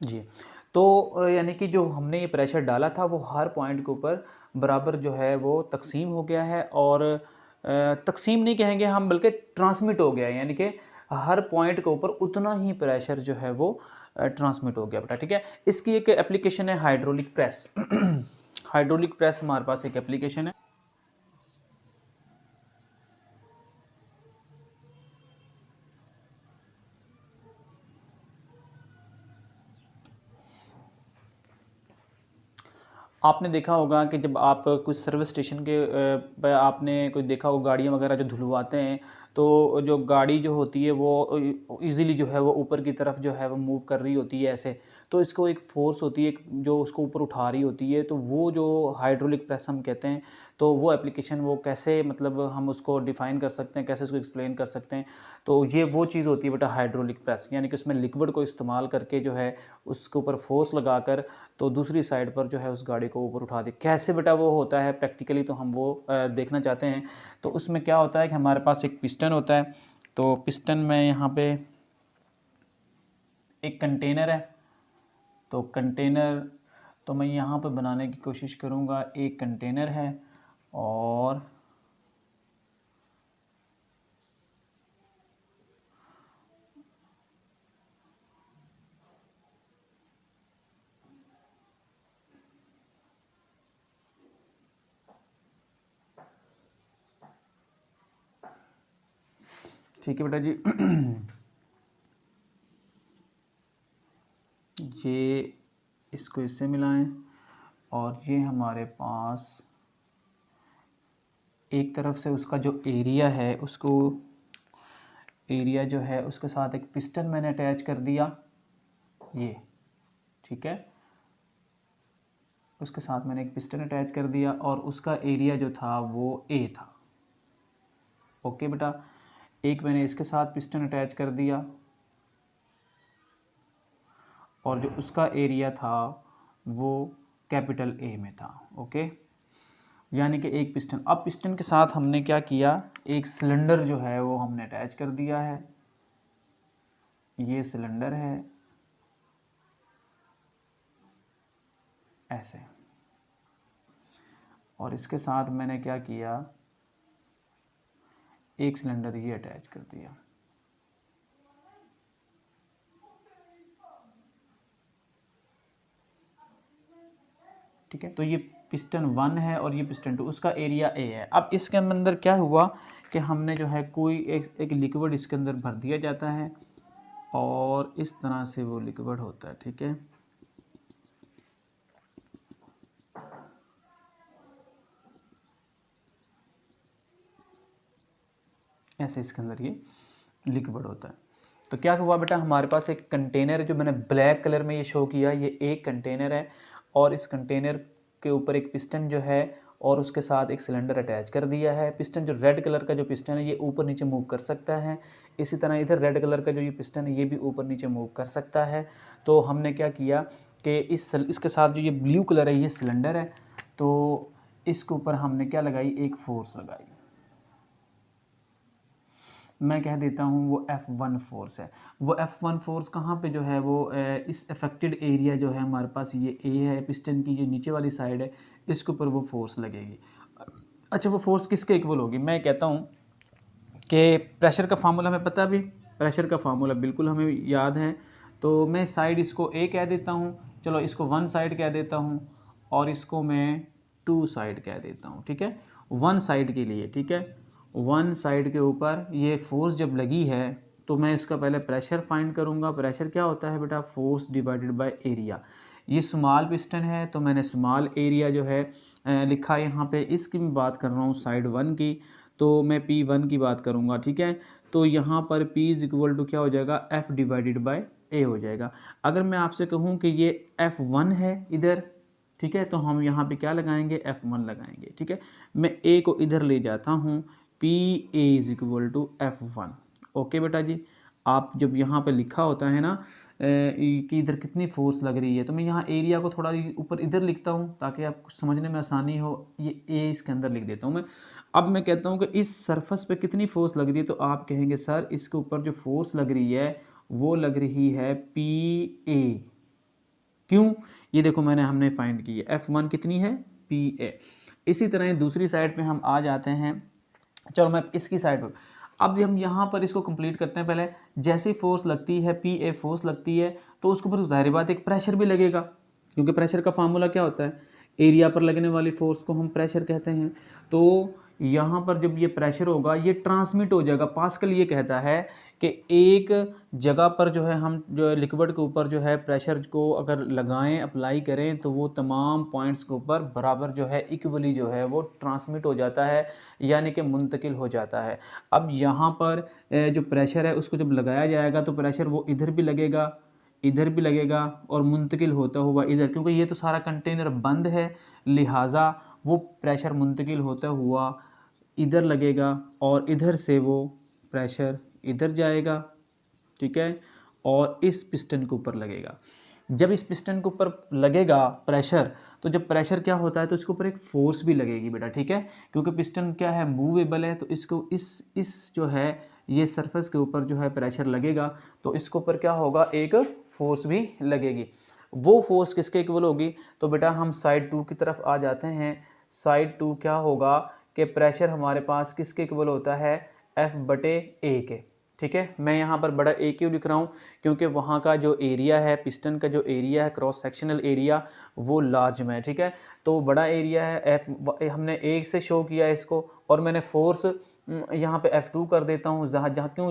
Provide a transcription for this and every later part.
जी। तो यानी कि जो हमने ये प्रेशर डाला था वो हर पॉइंट के ऊपर बराबर जो है वो तक़सीम हो गया है, और तक़सीम नहीं कहेंगे हम, बल्कि ट्रांसमिट हो गया है, यानी कि हर पॉइंट के ऊपर उतना ही प्रेशर जो है वो ट्रांसमिट हो गया बेटा, ठीक है। इसकी एक एप्लीकेशन है हाइड्रोलिक प्रेस। हाइड्रोलिक प्रेस हमारे पास एक एप्लीकेशन है। आपने देखा होगा कि जब आप कुछ सर्विस स्टेशन के पे आपने कोई देखा हो गाड़ियाँ वगैरह जो धुलवाते हैं, तो जो गाड़ी जो होती है वो इजीली जो है वो ऊपर की तरफ जो है वो मूव कर रही होती है ऐसे, तो इसको एक फोर्स होती है जो उसको ऊपर उठा रही होती है, तो वो जो हाइड्रोलिक प्रेस हम कहते हैं। तो वो एप्लीकेशन वो कैसे, मतलब हम उसको डिफ़ाइन कर सकते हैं, कैसे उसको एक्सप्लेन कर सकते हैं। तो ये वो चीज़ होती है बेटा हाइड्रोलिक प्रेस, यानी कि उसमें लिक्विड को इस्तेमाल करके जो है उसके ऊपर फोर्स लगाकर तो दूसरी साइड पर जो है उस गाड़ी को ऊपर उठा दी। कैसे बेटा वो होता है प्रैक्टिकली, तो हम वो देखना चाहते हैं। तो उसमें क्या होता है कि हमारे पास एक पिस्टन होता है, तो पिस्टन में यहाँ पे एक कंटेनर है, तो कंटेनर तो मैं यहाँ पे बनाने की कोशिश करूँगा। एक कंटेनर है और ठीक है बेटा जी। ये इसको इससे मिलाएं, और ये हमारे पास एक तरफ से उसका जो एरिया है उसको, एरिया जो है उसके साथ एक पिस्टन मैंने अटैच कर दिया, ये ठीक है। उसके साथ मैंने एक पिस्टन अटैच कर दिया और उसका एरिया जो था वो ए था। ओके बेटा, एक मैंने इसके साथ पिस्टन अटैच कर दिया और जो उसका एरिया था वो कैपिटल ए में था। ओके, यानी कि एक पिस्टन। अब पिस्टन के साथ हमने क्या किया, एक सिलेंडर जो है वो हमने अटैच कर दिया है। ये सिलेंडर है ऐसे, और इसके साथ मैंने क्या किया, एक सिलेंडर ये अटैच कर दिया। ठीक है, तो ये पिस्टन 1 है और ये पिस्टन 2, उसका एरिया ए है। अब इसके अंदर क्या हुआ कि हमने जो है कोई एक लिक्विड इसके अंदर भर दिया जाता है और इस तरह से वो लिक्विड होता है। ठीक है, ऐसे इसके अंदर ये लिक्विड होता है। तो क्या हुआ बेटा, हमारे पास एक कंटेनर है जो मैंने ब्लैक कलर में ये शो किया, ये एक कंटेनर है और इस कंटेनर के ऊपर एक पिस्टन जो है और उसके साथ एक सिलेंडर अटैच कर दिया है। पिस्टन जो रेड कलर का जो पिस्टन है ये ऊपर नीचे मूव कर सकता है। इसी तरह इधर रेड कलर का जो ये पिस्टन है ये भी ऊपर नीचे मूव कर सकता है। तो हमने क्या किया कि इसके साथ जो ये ब्लू कलर है ये सिलेंडर है, तो इसके ऊपर हमने क्या लगाई, एक फोर्स लगाई। मैं कह देता हूँ वो F1 फोर्स है। वो F1 फोर्स कहाँ पे जो है वो इस अफेक्टेड एरिया जो है हमारे पास ये ए है, पिस्टन की जो नीचे वाली साइड है इसके ऊपर वो फोर्स लगेगी। अच्छा, वो फोर्स किसके इक्वल होगी? मैं कहता हूँ कि प्रेशर का फार्मूला हमें पता भी, प्रेशर का फार्मूला बिल्कुल हमें याद है। तो मैं साइड इसको ए कह देता हूँ, चलो इसको 1 साइड कह देता हूँ और इसको मैं 2 साइड कह देता हूँ। ठीक है, 1 साइड के लिए, ठीक है, 1 साइड के ऊपर ये फोर्स जब लगी है तो मैं इसका पहले प्रेशर फाइंड करूँगा। प्रेशर क्या होता है बेटा, फोर्स डिवाइडेड बाय एरिया। ये स्मॉल पिस्टन है तो मैंने स्मॉल एरिया जो है लिखा है यहाँ पे। इसकी मैं बात कर रहा हूँ साइड 1 की, तो मैं P1 की बात करूँगा। ठीक है, तो यहाँ पर P इज इक्वल टू क्या हो जाएगा, F डिवाइडेड बाय A हो जाएगा। अगर मैं आपसे कहूँ कि ये F1 है इधर, ठीक है, तो हम यहाँ पे क्या लगाएंगे, F1 लगाएंगे। ठीक है, मैं A को इधर ले जाता हूँ, P A is equal to F1। Okay बेटा जी, आप जब यहाँ पे लिखा होता है ना कि इधर कितनी फोर्स लग रही है, तो मैं यहाँ एरिया को थोड़ा ऊपर इधर लिखता हूँ ताकि आपको समझने में आसानी हो। ये ए इसके अंदर लिख देता हूँ मैं। अब मैं कहता हूँ कि इस सरफेस पे कितनी फोर्स लग रही है, तो आप कहेंगे सर इसके ऊपर जो फोर्स लग रही है वो लग रही है पी ए। क्यों, ये देखो मैंने हमने फाइंड की है F1 कितनी है PA। इसी तरह दूसरी साइड पे हम आ जाते हैं, चलो मैं इसकी साइड पर, अब हम यहाँ पर इसको कंप्लीट करते हैं। पहले जैसी फोर्स लगती है PA फोर्स लगती है तो उसके ऊपर ज़ाहिर बात एक प्रेशर भी लगेगा, क्योंकि प्रेशर का फार्मूला क्या होता है, एरिया पर लगने वाली फोर्स को हम प्रेशर कहते हैं। तो यहाँ पर जब ये प्रेशर होगा ये ट्रांसमिट हो जाएगा। पास्कल ये कहता है कि एक जगह पर जो है हम जो है लिक्विड के ऊपर जो है प्रेशर को अगर लगाएं अप्लाई करें तो वो तमाम पॉइंट्स के ऊपर बराबर जो है इक्वली जो है वो ट्रांसमिट हो जाता है, यानी कि मुंतकिल हो जाता है। अब यहाँ पर जो प्रेशर है उसको जब लगाया जाएगा तो प्रेशर वो इधर भी लगेगा, इधर भी लगेगा और मुंतकिल होता हुआ इधर, क्योंकि ये तो सारा कंटेनर बंद है लिहाजा वो प्रेशर मुंतकिल होता हुआ इधर लगेगा और इधर से वो प्रेशर इधर जाएगा, ठीक है, और इस पिस्टन के ऊपर लगेगा। जब इस पिस्टन के ऊपर लगेगा प्रेशर, तो जब प्रेशर क्या होता है तो इसके ऊपर एक फोर्स भी लगेगी बेटा, ठीक है, क्योंकि पिस्टन क्या है मूवेबल है, तो इसको इस जो है ये सरफेस के ऊपर जो है प्रेशर लगेगा तो इसके ऊपर क्या होगा एक फोर्स भी लगेगी। वो फोर्स किसके इक्वल होगी, तो बेटा हम साइड 2 की तरफ आ जाते हैं। साइड 2 क्या होगा कि प्रेशर हमारे पास किसके इक्वल होता है F/A के, ठीक है। मैं यहाँ पर बड़ा A क्यों लिख रहा हूँ, क्योंकि वहाँ का जो एरिया है पिस्टन का जो एरिया है क्रॉस सेक्शनल एरिया वो लार्ज में है, ठीक है, तो बड़ा एरिया है हमने A से शो किया इसको, और मैंने फोर्स यहाँ पे F2 कर देता हूँ।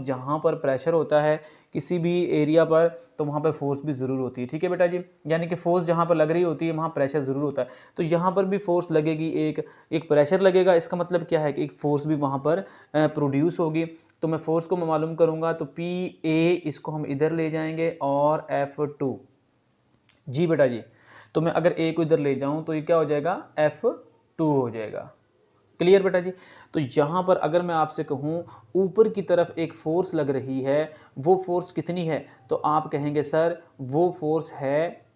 जहाँ पर प्रेशर होता है किसी भी एरिया पर तो वहाँ पर फोर्स भी ज़रूर होती है, ठीक है बेटा जी, यानी कि फोर्स जहाँ पर लग रही होती है वहाँ प्रेशर ज़रूर होता है, तो यहाँ पर भी फोर्स लगेगी, एक प्रेशर लगेगा। इसका मतलब क्या है कि एक फोर्स भी वहाँ पर प्रोड्यूस होगी। तो मैं फोर्स को मैं मालूम करूँगा तो PA इसको हम इधर ले जाएंगे और F2 जी बेटा जी, तो मैं अगर A को इधर ले जाऊँ तो ये क्या हो जाएगा F2 हो जाएगा। क्लियर बेटा जी। तो यहाँ पर अगर मैं आपसे कहूँ ऊपर की तरफ एक फोर्स लग रही है, वो फोर्स कितनी है, तो आप कहेंगे सर वो फोर्स है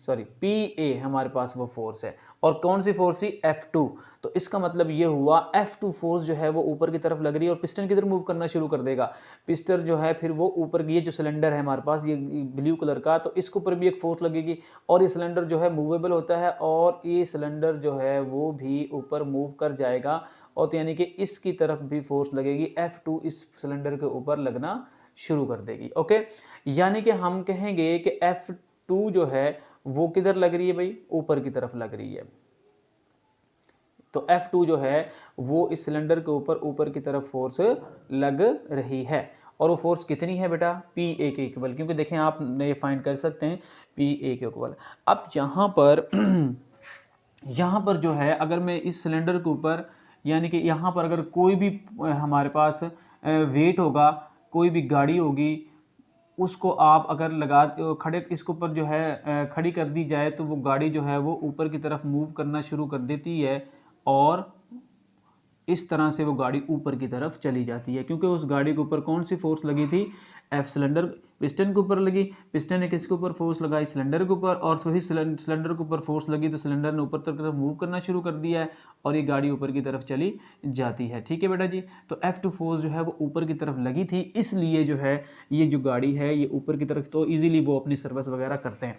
PA हमारे पास वो फोर्स है। और कौन सी फोर्स थी F2, तो इसका मतलब ये हुआ F2 फोर्स जो है वो ऊपर की तरफ लग रही है और पिस्टन की तरफ मूव करना शुरू कर देगा। पिस्टन जो है फिर वो ऊपर, ये जो सिलेंडर है हमारे पास ये ब्लू कलर का, तो इसके ऊपर भी एक फोर्स लगेगी और ये सिलेंडर जो है मूवेबल होता है और ये सिलेंडर जो है वो भी ऊपर मूव कर जाएगा, और तो यानी कि इसकी तरफ भी फोर्स लगेगी, F2 इस सिलेंडर के ऊपर लगना शुरू कर देगी। ओके, यानी कि हम कहेंगे कि F2 जो है वो किधर लग रही है भाई, ऊपर की तरफ लग रही है। तो F2 जो है वो इस सिलेंडर के ऊपर की तरफ फोर्स लग रही है, और वो फोर्स कितनी है बेटा PA के इक्वल, क्योंकि देखें आप ये फाइंड कर सकते हैं PA के इक्वल। अब यहाँ पर जो है अगर मैं इस सिलेंडर के ऊपर, यानी कि यहाँ पर अगर कोई भी हमारे पास वेट होगा, कोई भी गाड़ी होगी, उसको आप अगर खड़े इसके ऊपर जो है खड़ी कर दी जाए तो वो गाड़ी जो है वो ऊपर की तरफ मूव करना शुरू कर देती है और इस तरह से वो गाड़ी ऊपर की तरफ चली जाती है, क्योंकि उस गाड़ी के ऊपर कौन सी फोर्स लगी थी, F सिलेंडर पिस्टन के ऊपर लगी, पिस्टन ने किसके ऊपर फोर्स लगाई, सिलेंडर के ऊपर, और वही सिलेंडर के ऊपर फोर्स लगी तो सिलेंडर ने ऊपर तरफ मूव करना शुरू कर दिया है और ये गाड़ी ऊपर की तरफ चली जाती है। ठीक है बेटा जी, तो F2 फोर्स जो है वो ऊपर की तरफ लगी थी, इसलिए जो है ये जो गाड़ी है ये ऊपर की तरफ, तो ईजिली वो अपनी सर्विस वगैरह करते हैं।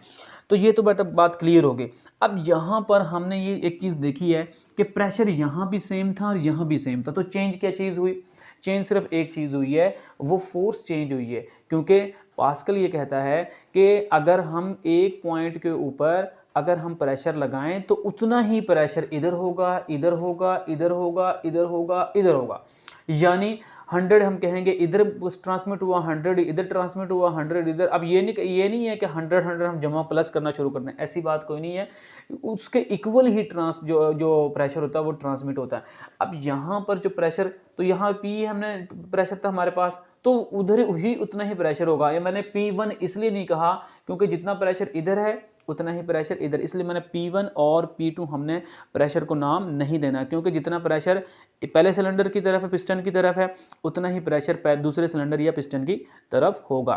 तो ये तो बेटा बात क्लियर हो गई। अब यहाँ पर हमने ये एक चीज़ देखी है कि प्रेशर यहाँ भी सेम था और यहाँ भी सेम था, तो चेंज क्या चीज़ हुई, चेंज सिर्फ एक चीज़ हुई है, वो फोर्स चेंज हुई है, क्योंकि पास्कल ये कहता है कि अगर हम एक पॉइंट के ऊपर अगर हम प्रेशर लगाएं तो उतना ही प्रेशर इधर होगा, इधर होगा, इधर होगा, इधर होगा, इधर होगा, यानी 100 हम कहेंगे इधर ट्रांसमिट हुआ, 100 इधर ट्रांसमिट हुआ, 100 इधर। अब ये नहीं है कि 100 हम जमा प्लस करना शुरू कर दें, ऐसी बात कोई नहीं है, उसके इक्वल ही जो प्रेशर होता है वो ट्रांसमिट होता है। अब यहाँ पर जो प्रेशर, तो यहाँ P हमने प्रेशर था हमारे पास, तो उधर ही उतना ही प्रेशर होगा। या मैंने P1 इसलिए नहीं कहा क्योंकि जितना प्रेशर इधर है उतना ही प्रेशर इधर, इसलिए मैंने P1 और P2 हमने प्रेशर को नाम नहीं देना, क्योंकि जितना प्रेशर पहले सिलेंडर की तरफ है, पिस्टन की तरफ है, उतना ही प्रेशर दूसरे सिलेंडर या पिस्टन की तरफ होगा।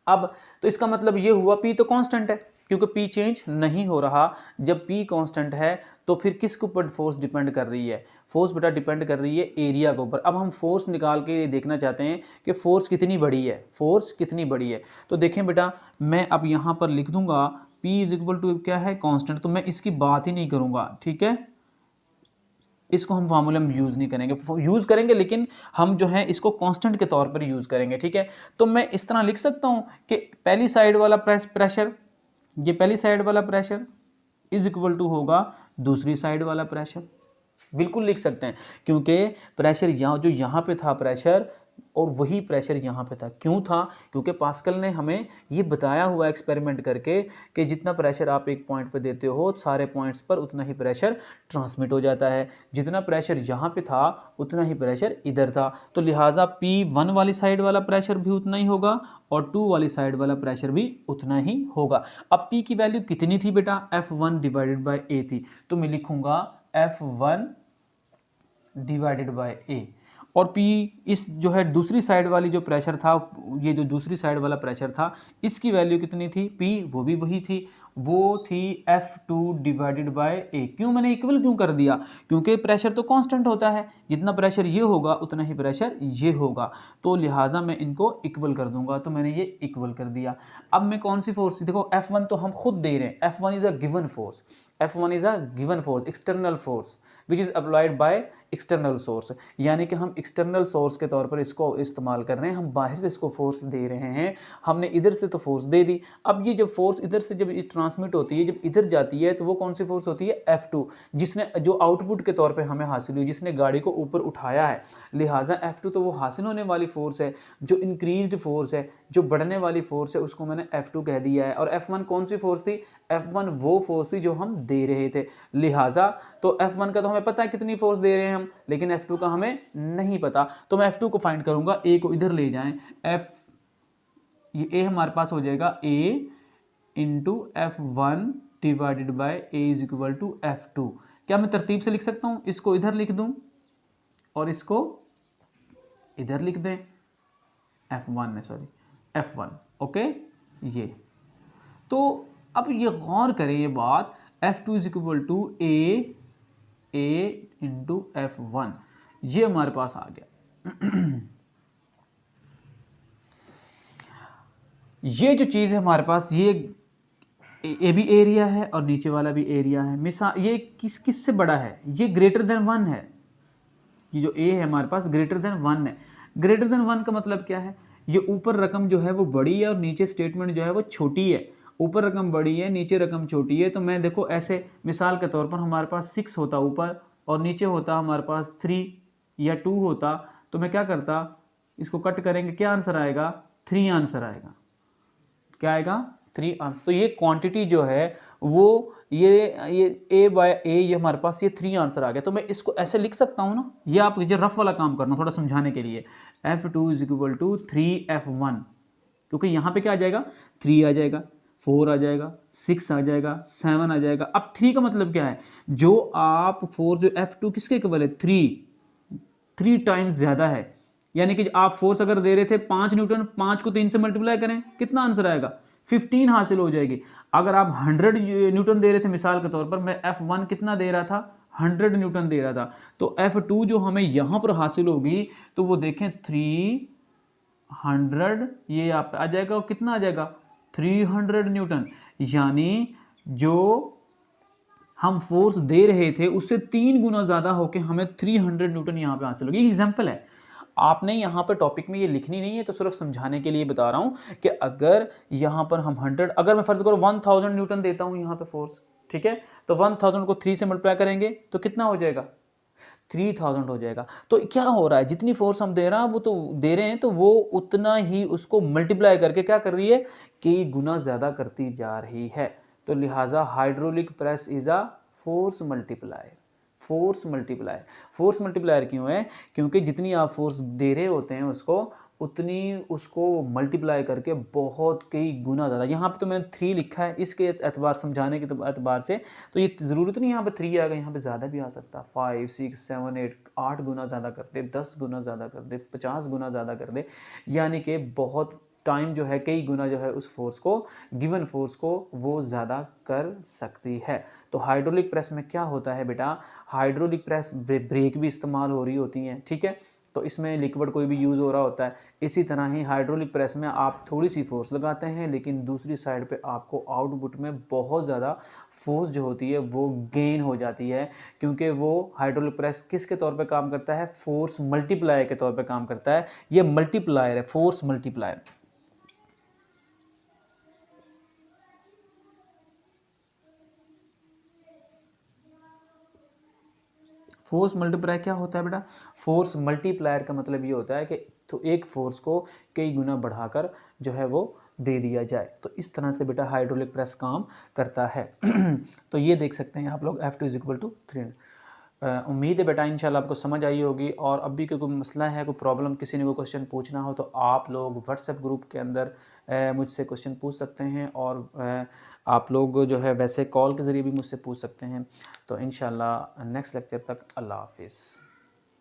अब तो इसका मतलब ये हुआ P तो कांस्टेंट है, क्योंकि P चेंज नहीं हो रहा। जब P कांस्टेंट है तो फिर किसके ऊपर फोर्स डिपेंड कर रही है, फोर्स बेटा डिपेंड कर रही है एरिया के ऊपर। अब हम फोर्स निकाल के देखना चाहते हैं कि फोर्स कितनी बड़ी है, फोर्स कितनी बड़ी है। तो देखें बेटा, मैं अब यहाँ पर लिख दूंगा P इज इक्वल टू क्या है, कांस्टेंट, तो मैं इसकी बात ही नहीं करूँगा, ठीक है। इसको हम फार्मूला में यूज़ नहीं करेंगे, यूज़ करेंगे लेकिन हम जो है इसको कांस्टेंट के तौर पर यूज़ करेंगे, ठीक है। तो मैं इस तरह लिख सकता हूँ कि पहली साइड वाला प्रेशर, ये पहली साइड वाला प्रेशर इज इक्वल टू होगा दूसरी साइड वाला प्रेशर। बिल्कुल लिख सकते हैं, क्योंकि प्रेशर यहाँ जो यहाँ पे था प्रेशर, और वही प्रेशर यहाँ पे था। क्यों था? क्योंकि पास्कल ने हमें ये बताया हुआ एक्सपेरिमेंट करके कि जितना प्रेशर आप एक पॉइंट पे देते हो सारे पॉइंट्स पर उतना ही प्रेशर ट्रांसमिट हो जाता है। जितना प्रेशर यहाँ पे था उतना ही प्रेशर इधर था, तो लिहाजा P1 वाली साइड वाला प्रेशर भी उतना ही होगा और 2 वाली साइड वाला प्रेशर भी उतना ही होगा। अब P की वैल्यू कितनी थी बेटा? F1 डिवाइडेड बाई A थी, तो मैं लिखूंगा F1 डिवाइडेड बाई A। और P इस जो है दूसरी साइड वाली जो प्रेशर था, ये जो दूसरी साइड वाला प्रेशर था, इसकी वैल्यू कितनी थी? P वो भी वही थी, वो थी F2 डिवाइडेड बाय A। क्यों मैंने इक्वल क्यों कर दिया? क्योंकि प्रेशर तो कांस्टेंट होता है, जितना प्रेशर ये होगा उतना ही प्रेशर ये होगा, तो लिहाजा मैं इनको इक्वल कर दूंगा। तो मैंने ये इक्वल कर दिया। अब मैं कौन सी फोर्स, देखो F1 तो हम खुद दे रहे हैं, F1 is a given force, F1 is a given force, external force which is applied by external source, यानी कि हम एक्सटर्नल सोर्स के तौर पर इसको इस्तेमाल कर रहे हैं, हम बाहर से इसको फोर्स दे रहे हैं, हमने इधर से तो फोर्स दे दी। अब ये जब फोर्स इधर से जब ट्रांसमिट होती है, जब इधर जाती है, तो वो कौन सी फोर्स होती है? F2, जिसने जो आउटपुट के तौर पर हमें हासिल हुई, जिसने गाड़ी को ऊपर उठाया है, लिहाजा F2 तो वो हासिल होने वाली फोर्स है, जो इंक्रीज्ड फोर्स है, जो बढ़ने वाली फोर्स है, उसको मैंने F2 कह दिया है। और F1 कौन सी फोर्स थी? F1 वो फोर्स थी जो हम दे रहे थे, लिहाजा तो F1 का तो हमें पता है कितनी फोर्स दे रहे हैं हम, लेकिन F2 का हमें नहीं पता, तो मैं F2 को फाइंड करूंगा। A को इधर ले जाएं, ये A हमारे पास हो जाएगा A into F1 divided by A is equal to F2। क्या मैं तरतीब से लिख सकता हूं? इसको इधर लिख दूं और इसको इधर लिख दें, F1, ओके। ये तो अब ये गौर करें ये बात, F2 is equal to A into F1, ये हमारे पास आ गया। ये जो चीज़ है हमारे पास, ये भी एरिया है और नीचे वाला भी एरिया है। मिसाल ये किससे बड़ा है? ये ग्रेटर देन 1 है, ये जो A है हमारे पास ग्रेटर देन 1 है। ग्रेटर देन 1 का मतलब क्या है? ये ऊपर रकम जो है वो बड़ी है और नीचे स्टेटमेंट जो है वो छोटी है। ऊपर रकम बड़ी है, नीचे रकम छोटी है, तो मैं देखो ऐसे मिसाल के तौर पर हमारे पास 6 होता ऊपर और नीचे होता हमारे पास 3 या 2 होता, तो मैं क्या करता, इसको कट करेंगे, क्या आंसर आएगा? 3 आंसर आएगा। क्या आएगा? 3 आंसर। तो ये क्वांटिटी जो है वो ये A बाय A, ये हमारे पास ये 3 आंसर आ गया। तो मैं इसको ऐसे लिख सकता हूँ ना, ये आप ये रफ वाला काम करना थोड़ा समझाने के लिए, F2 is equal to 3F1, क्योंकि यहाँ पे क्या आ जाएगा? 3 आ जाएगा, 4 आ जाएगा, 6 आ जाएगा, 7 आ जाएगा। अब 3 का मतलब क्या है? जो आप 4 जो F2 किसके इक्वल है? 3 टाइम्स ज़्यादा है, यानी कि आप फोर्स अगर दे रहे थे 5 न्यूटन, 5 को 3 से मल्टीप्लाई करें, कितना आंसर आएगा? 15 हासिल हो जाएगी। अगर आप 100 न्यूटन दे रहे थे मिसाल के तौर पर, मैं F1 कितना दे रहा था? 100 न्यूटन दे रहा था, तो F2 जो हमें यहाँ पर हासिल होगी, तो वो देखें 300, ये आप आ जाएगा, कितना आ जाएगा? 300 न्यूटन, यानी जो हम फोर्स दे रहे थे उससे 3 गुना ज़्यादा होकर हमें 300 न्यूटन यहाँ पे हासिल होगी। एग्जाम्पल है, आपने यहाँ पर टॉपिक में ये लिखनी नहीं है, तो सिर्फ समझाने के लिए बता रहा हूँ कि अगर यहाँ पर हम 100, अगर मैं फर्ज करो 1000 न्यूटन देता हूँ यहाँ पे फोर्स, ठीक है, तो 1000 को 3 से मल्टीप्लाई करेंगे तो कितना हो जाएगा? 3000 हो जाएगा। तो क्या हो रहा है? जितनी फोर्स हम दे रहे हैं वो तो दे रहे हैं, तो वो उतना ही उसको मल्टीप्लाई करके क्या कर रही है? कई गुना ज़्यादा करती जा रही है। तो लिहाजा hydraulic press is a force multiplier. Force multiplier क्यों है? क्योंकि जितनी आप फोर्स दे रहे होते हैं उसको, उतनी उसको मल्टीप्लाई करके बहुत कई गुना ज़्यादा, यहाँ पे तो मैंने 3 लिखा है इसके एतबार समझाने के एतबार से, तो ये ज़रूरत नहीं यहाँ पे 3 आएगा, यहाँ पे ज़्यादा भी आ सकता, 5, 6, 7, 8 गुना ज़्यादा कर दे, 10 गुना ज़्यादा कर दे, 50 गुना ज़्यादा कर दे, यानी कि बहुत टाइम जो है कई गुना जो है उस फोर्स को, गिवन फोर्स को वो ज़्यादा कर सकती है। तो हाइड्रोलिक प्रेस में क्या होता है बेटा, हाइड्रोलिक प्रेस ब्रेक भी इस्तेमाल हो रही होती हैं, ठीक है, तो इसमें लिक्विड कोई भी यूज़ हो रहा होता है। इसी तरह ही हाइड्रोलिक प्रेस में आप थोड़ी सी फोर्स लगाते हैं, लेकिन दूसरी साइड पे आपको आउटपुट में बहुत ज़्यादा फोर्स जो होती है वो गेन हो जाती है, क्योंकि वो हाइड्रोलिक प्रेस किसके तौर पे काम करता है, फोर्स मल्टीप्लायर के तौर पे काम करता है। ये मल्टीप्लायर है, फोर्स मल्टीप्लायर। फोर्स मल्टीप्लायर क्या होता है बेटा, फोर्स मल्टीप्लायर का मतलब ये होता है कि तो एक फोर्स को कई गुना बढ़ाकर जो है वो दे दिया जाए। तो इस तरह से बेटा हाइड्रोलिक प्रेस काम करता है। तो ये देख सकते हैं आप लोग F2 = 3। उम्मीद है बेटा इंशाल्लाह आपको समझ आई होगी। और अभी कोई मसला है, कोई प्रॉब्लम, किसी ने कोई क्वेश्चन पूछना हो तो आप लोग व्हाट्सएप ग्रुप के अंदर मुझसे क्वेश्चन पूछ सकते हैं, और आप लोग जो है वैसे कॉल के ज़रिए भी मुझसे पूछ सकते हैं। तो इंशाल्लाह नेक्स्ट लेक्चर तक अल्लाह हाफिज़।